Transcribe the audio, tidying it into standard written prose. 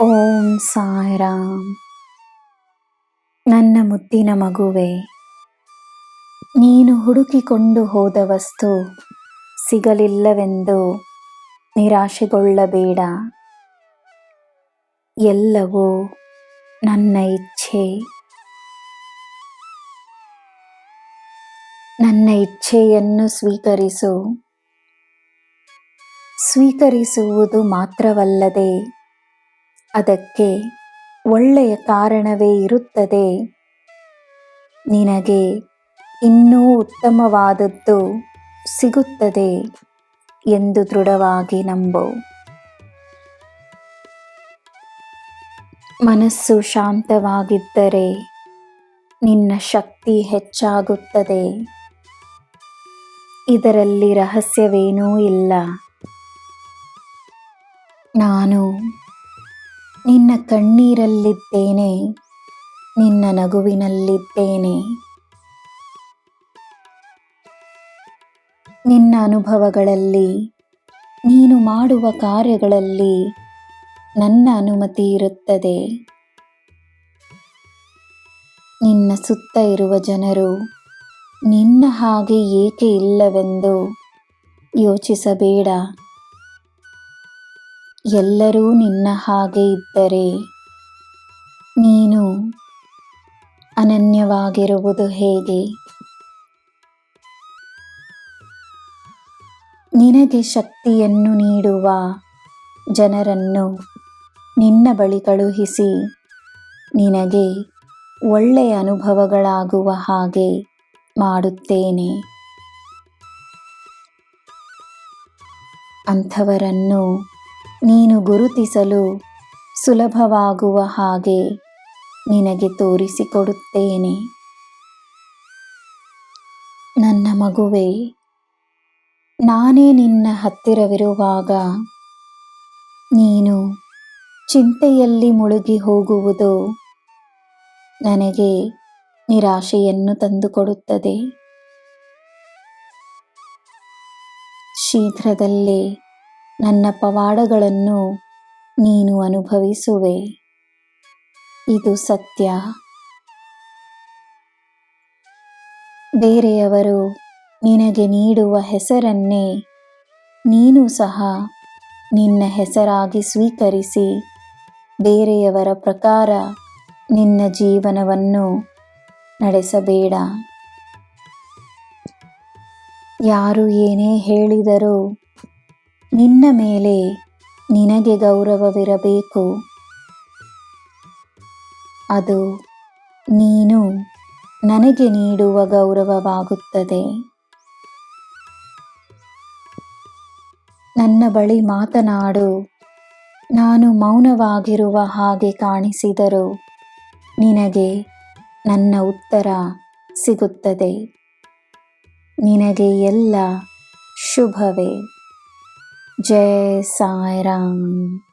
ಓಂ ಸಾಯಿರಾಮ್. ನನ್ನ ಮುದ್ದಿನ ಮಗುವೆ, ನೀನು ಹುಡುಕಿಕೊಂಡು ಹೋದ ವಸ್ತು ಸಿಗಲಿಲ್ಲವೆಂದು ನಿರಾಶೆಗೊಳ್ಳಬೇಡ. ಎಲ್ಲವೂ ನನ್ನ ಇಚ್ಛೆ. ನನ್ನ ಇಚ್ಛೆಯನ್ನು ಸ್ವೀಕರಿಸು. ಸ್ವೀಕರಿಸುವುದು ಮಾತ್ರವಲ್ಲದೆ ಅದಕ್ಕೆ ಒಳ್ಳೆಯ ಕಾರಣವೇ ಇರುತ್ತದೆ. ನಿನಗೆ ಇನ್ನೂ ಉತ್ತಮವಾದದ್ದು ಸಿಗುತ್ತದೆ ಎಂದು ದೃಢವಾಗಿ ನಂಬು. ಮನಸ್ಸು ಶಾಂತವಾಗಿದ್ದರೆ ನಿನ್ನ ಶಕ್ತಿ ಹೆಚ್ಚಾಗುತ್ತದೆ. ಇದರಲ್ಲಿ ರಹಸ್ಯವೇನೂ ಇಲ್ಲ. ನಾನು ನಿನ್ನ ಕಣ್ಣೀರಲ್ಲಿದ್ದೇನೆ, ನಿನ್ನ ನಗುವಿನಲ್ಲಿದ್ದೇನೆ. ನಿನ್ನ ಅನುಭವಗಳಲ್ಲಿ, ನೀನು ಮಾಡುವ ಕಾರ್ಯಗಳಲ್ಲಿ ನನ್ನ ಅನುಮತಿ ಇರುತ್ತದೆ. ನಿನ್ನ ಸುತ್ತ ಇರುವ ಜನರು ನಿನ್ನ ಹಾಗೆ ಏಕೆ ಇಲ್ಲವೆಂದು ಯೋಚಿಸಬೇಡ. ಎಲ್ಲರೂ ನಿನ್ನ ಹಾಗೆ ಇದ್ದರೆ ನೀನು ಅನನ್ಯವಾಗಿರುವುದು ಹೇಗೆ? ನಿನಗೆ ಶಕ್ತಿಯನ್ನು ನೀಡುವ ಜನರನ್ನು ನಿನ್ನ ಬಳಿ ಕಳುಹಿಸಿ ನಿನಗೆ ಒಳ್ಳೆಯ ಅನುಭವಗಳಾಗುವ ಹಾಗೆ ಮಾಡುತ್ತೇನೆ. ಅಂಥವರನ್ನು ನೀನು ಗುರುತಿಸಲು ಸುಲಭವಾಗುವ ಹಾಗೆ ನಿನಗೆ ತೋರಿಸಿಕೊಡುತ್ತೇನೆ. ನನ್ನ ಮಗುವೆ, ನಾನೇ ನಿನ್ನ ಹತ್ತಿರವಿರುವಾಗ ನೀನು ಚಿಂತೆಯಲ್ಲಿ ಮುಳುಗಿ ಹೋಗುವುದು ನನಗೆ ನಿರಾಶೆಯನ್ನು ತಂದುಕೊಡುತ್ತದೆ. ಶೀಘ್ರದಲ್ಲೇ ನನ್ನ ಪವಾಡಗಳನ್ನು ನೀನು ಅನುಭವಿಸುವೆ. ಇದು ಸತ್ಯ. ಬೇರೆಯವರು ನಿನಗೆ ನೀಡುವ ಹೆಸರನ್ನೇ ನೀನು ಸಹ ನಿನ್ನ ಹೆಸರಾಗಿ ಸ್ವೀಕರಿಸಿ ಬೇರೆಯವರ ಪ್ರಕಾರ ನಿನ್ನ ಜೀವನವನ್ನು ನಡೆಸಬೇಡ. ಯಾರು ಏನೇ ಹೇಳಿದರೂ ನಿನ್ನ ಮೇಲೆ ನಿನಗೆ ಗೌರವವಿರಬೇಕು. ಅದು ನೀನು ನನಗೆ ನೀಡುವ ಗೌರವವಾಗುತ್ತದೆ. ನನ್ನ ಬಳಿ ಮಾತನಾಡು. ನಾನು ಮೌನವಾಗಿರುವ ಹಾಗೆ ಕಾಣಿಸಿದರೂ ನಿನಗೆ ನನ್ನ ಉತ್ತರ ಸಿಗುತ್ತದೆ. ನಿನಗೆ ಎಲ್ಲ ಶುಭವೇ. ಜೈ ಸಾಯಿರಾಮ್.